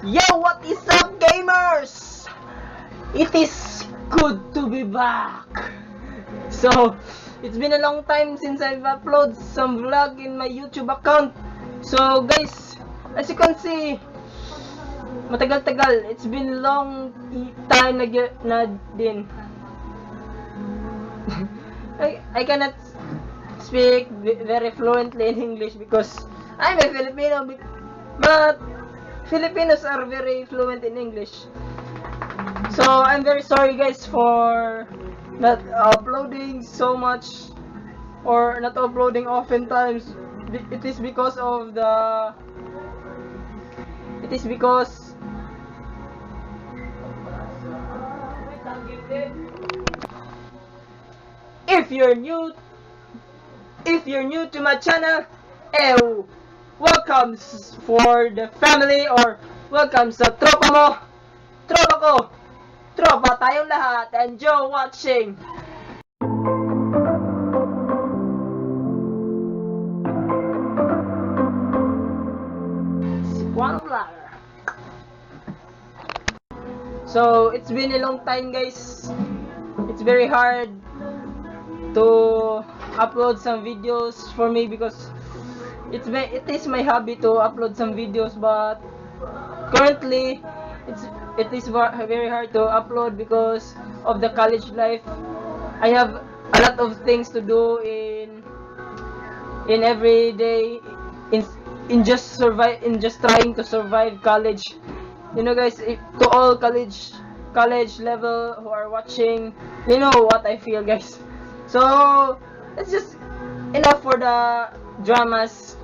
Yo, what is up, gamers? It is good to be back. So, it's been a long time since I've uploaded some vlog in my YouTube account. So, guys, as you can see, matagal-tagal. It's been long time na din. I cannot speak very fluently in English because I'm a Filipino, but Filipinos are very fluent in English. So I'm very sorry guys for not uploading so much or not uploading oftentimes. It is because if you're new to my channel, welcome for the family or welcome sa tropa mo, tropa ko, tropa tayong lahat. Enjoy watching. Cebuano vlogger. So it's been a long time guys. It's very hard to upload some videos for me because it is my hobby to upload some videos, but currently it is very hard to upload because of the college life. I have a lot of things to do in every day in just trying to survive college. You know guys, to all college level who are watching, you know what I feel guys. So it's just enough for the dramas.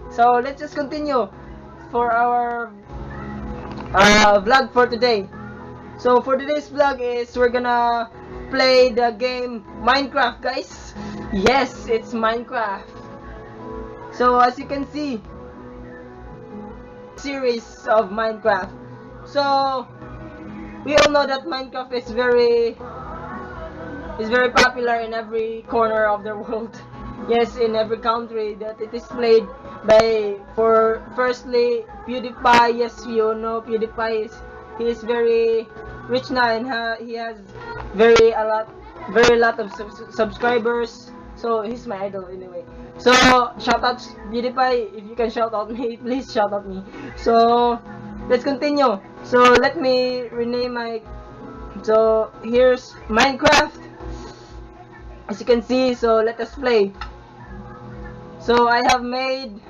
So let's just continue for our vlog for today. So for today's vlog is we're gonna play the game Minecraft guys. Yes, it's Minecraft. So as you can see, series of Minecraft. So we all know that Minecraft is very popular in every corner of the world. Yes, in every country that it is played by. For firstly, PewDiePie. Yes, you know PewDiePie he is very rich now and he has very lot of subscribers. So he's my idol anyway. So shout out PewDiePie, if you can shout out me, please shout out me. So let's continue. So let me rename my. So here's Minecraft. As you can see, so let us play. So I have made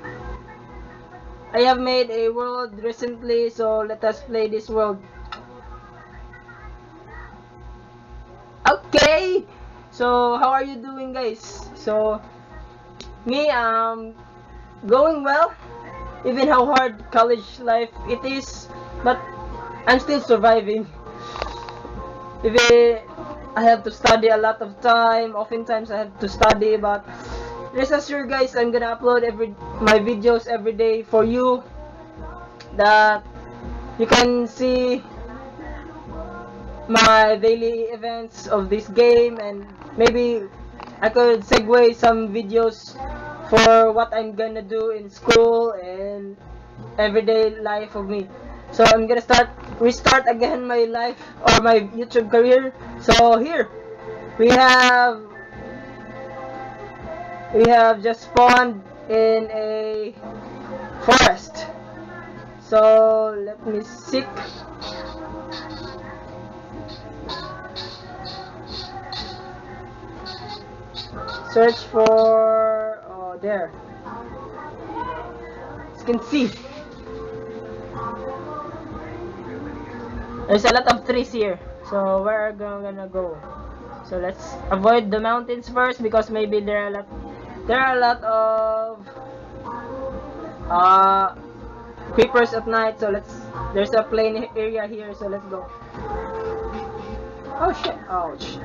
a world recently, so let us play this world. Okay, so how are you doing guys? So me, going well, even how hard college life it is, but I'm still surviving. Even I have to study a lot of time. Oftentimes I have to study, but rest assured guys, I'm gonna upload my videos every day for you, that you can see my daily events of this game, and maybe I could segue some videos for what I'm gonna do in school and everyday life of me. So I'm gonna restart again my life or my YouTube career. So here we have just spawned in a forest. So let me search for there. As you can see, there's a lot of trees here. So where are we gonna go? So let's avoid the mountains first because maybe there are a lot of creepers at night. So there's a plain area here, so let's go. Oh shit, ouch.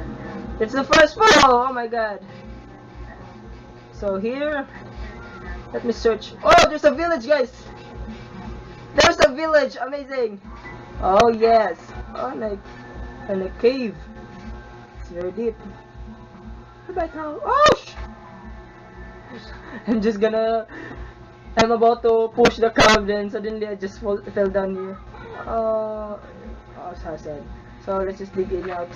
It's the first fall. Oh my god. So here, let me search. Oh, there's a village guys. There's a village, amazing. Oh yes. Oh, and a cave. It's very deep. Goodbye, cow. Oh! I'm just gonna I'm about to push the crowd, then suddenly I just fell down here. Oh, so sad. So let's just dig out.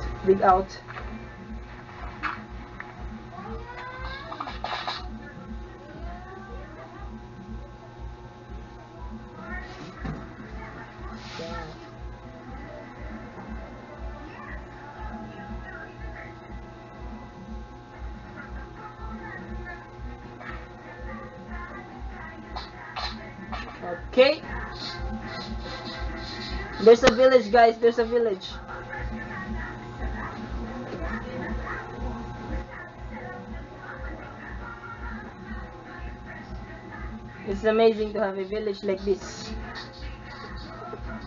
Yeah. Okay. There's a village, guys. There's a village. It's amazing to have a village like this.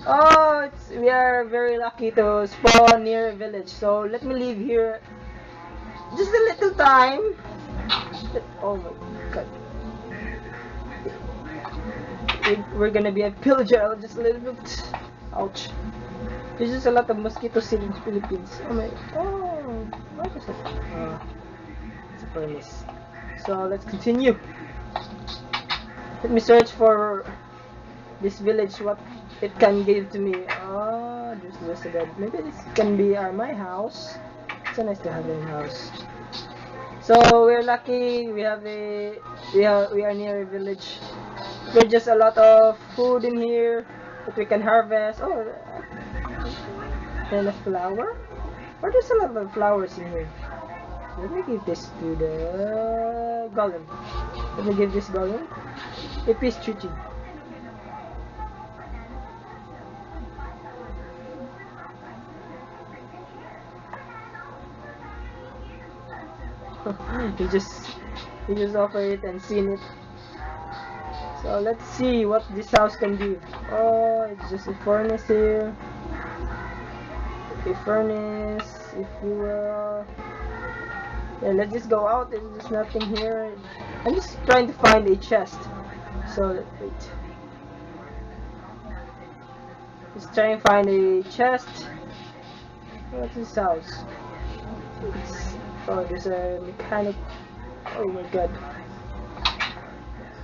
Oh, we are very lucky to spawn near a village. So let me live here just a little time. Oh my god. We're gonna be a pillager just a little bit. Ouch. There's just a lot of mosquitoes here in the Philippines. Oh my. Oh, what is it? It's a furnace. So let's continue. Let me search for this village, what it can give to me. Oh, there's just a bed. Maybe this can be my house. It's so nice to have a house. So we're lucky. We are near a village. There's just a lot of food in here that we can harvest. Oh, and a flower. Oh, there's a lot of flowers in here. Let me give this to the golem. Let me give this golem a peace treaty. you just offer it and seen it. So let's see what this house can do. Oh, it's just a furnace here. A furnace, if you will. Yeah, let's just go out. There's just nothing here. I'm just trying to find a chest. So wait. Just try and find a chest. What's this house? Oh, there's a mechanic. Oh my god.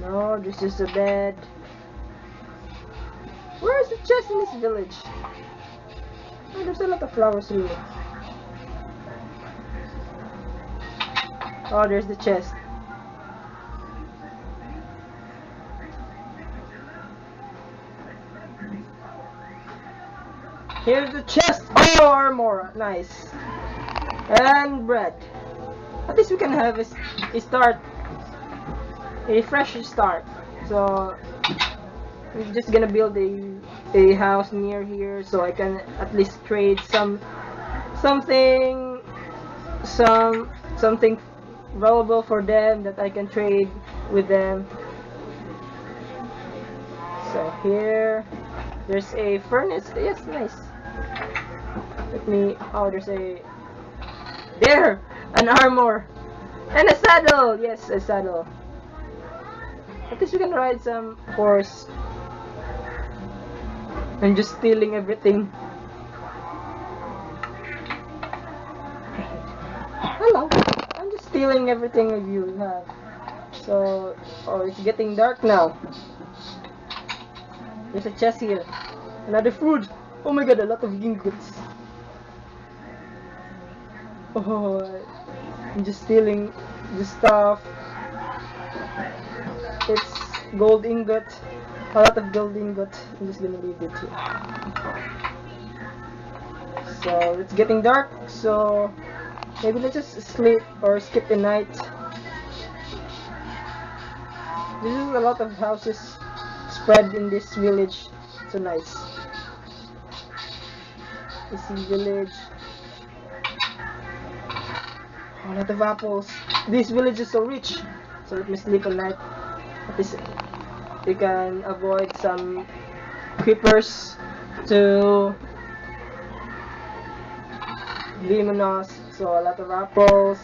No, there's just a bed. Where is the chest in this village? Oh, there's a lot of flowers here. Oh, there's the chest. Here's the chest. Oh, armor. Nice. And bread. At least we can have a start. A fresh start. So we're just gonna build a house near here so I can at least trade something valuable for them that I can trade with them. So here there's a furnace. Yes, nice. Oh, there's an armor and a saddle. Yes, a saddle. At least we can ride some horse. I'm just stealing everything. Hello. I'm just stealing everything of you have. So, oh, it's getting dark now. There's a chest here. Another food. Oh my god, a lot of ingots. Oh, I'm just stealing the stuff. It's gold ingot. A lot of gold ingot. I'm just gonna leave it here. So it's getting dark, so maybe let's just sleep or skip the night. This is a lot of houses spread in this village. So nice. This is village. A lot of apples. This village is so rich. So let me sleep at night. At least we can avoid some creepers to demon us. So a lot of apples.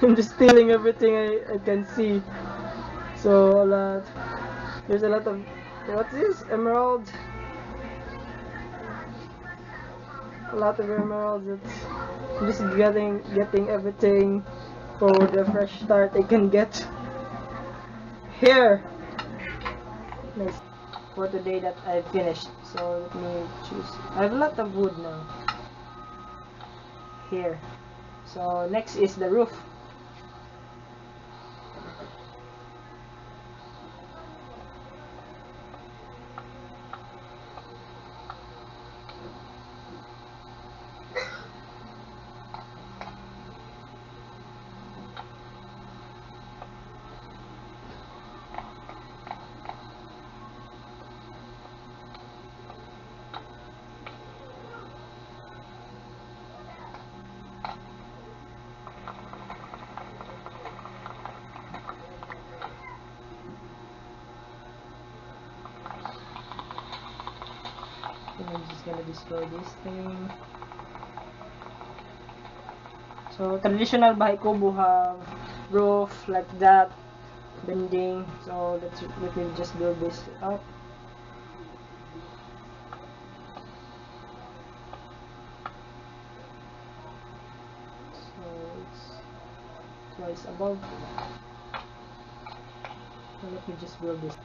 I'm just stealing everything I can see. So there's a lot of, what's this? Emerald. A lot of emeralds. I'm just getting everything for the fresh start I can get. Here, nice for today that I've finished. So let me choose. I have a lot of wood now here. So next is the roof. I'm just gonna destroy this thing. So traditional bahay kubo have roof like that, bending. So let me just build this up. So it's twice above. So let me just build this.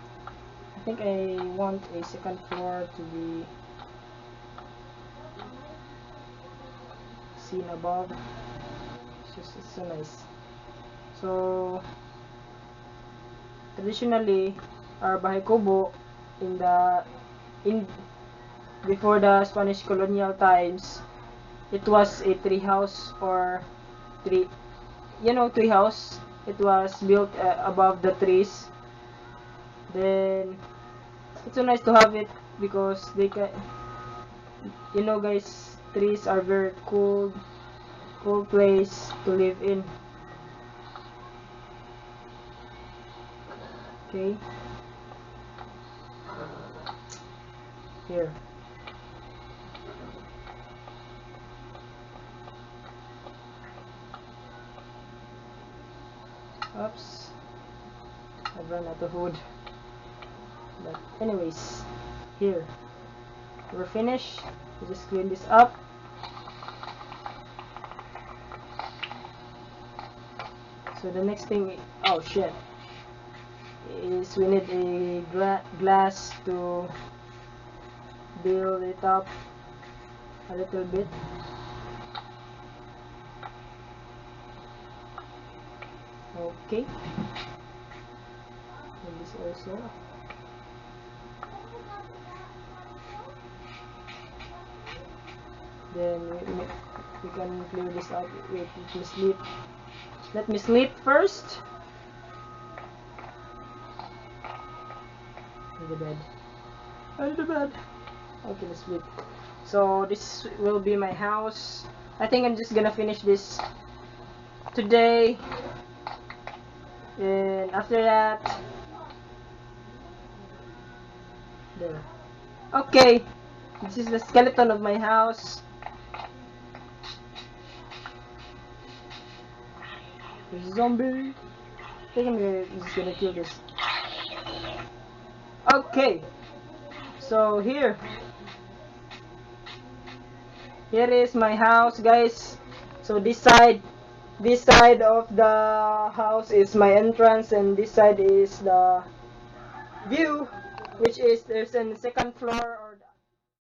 I think I want a second floor to be seen above. It's so nice. So traditionally our bahay kubo in before the Spanish colonial times, it was a tree house or tree tree house. It was built above the trees. Then it's so nice to have it because they can, guys, trees are very cool place to live in. Okay, here. Oops, I've run out of wood. But anyways, here we're finished. We just clean this up. So the next thing, oh shit, is we need a glass to build it up a little bit. Okay, and this also. Then we can clear this out. Wait, let me sleep. Let me sleep first. In the bed. In the bed. Okay, let's sleep. So this will be my house. I think I'm just gonna finish this today. And after that, there. Okay, this is the skeleton of my house. There's a zombie. I think I'm just gonna kill this. Okay, so here is my house, guys. So this side of the house is my entrance, and this side is the view, which is there's a second floor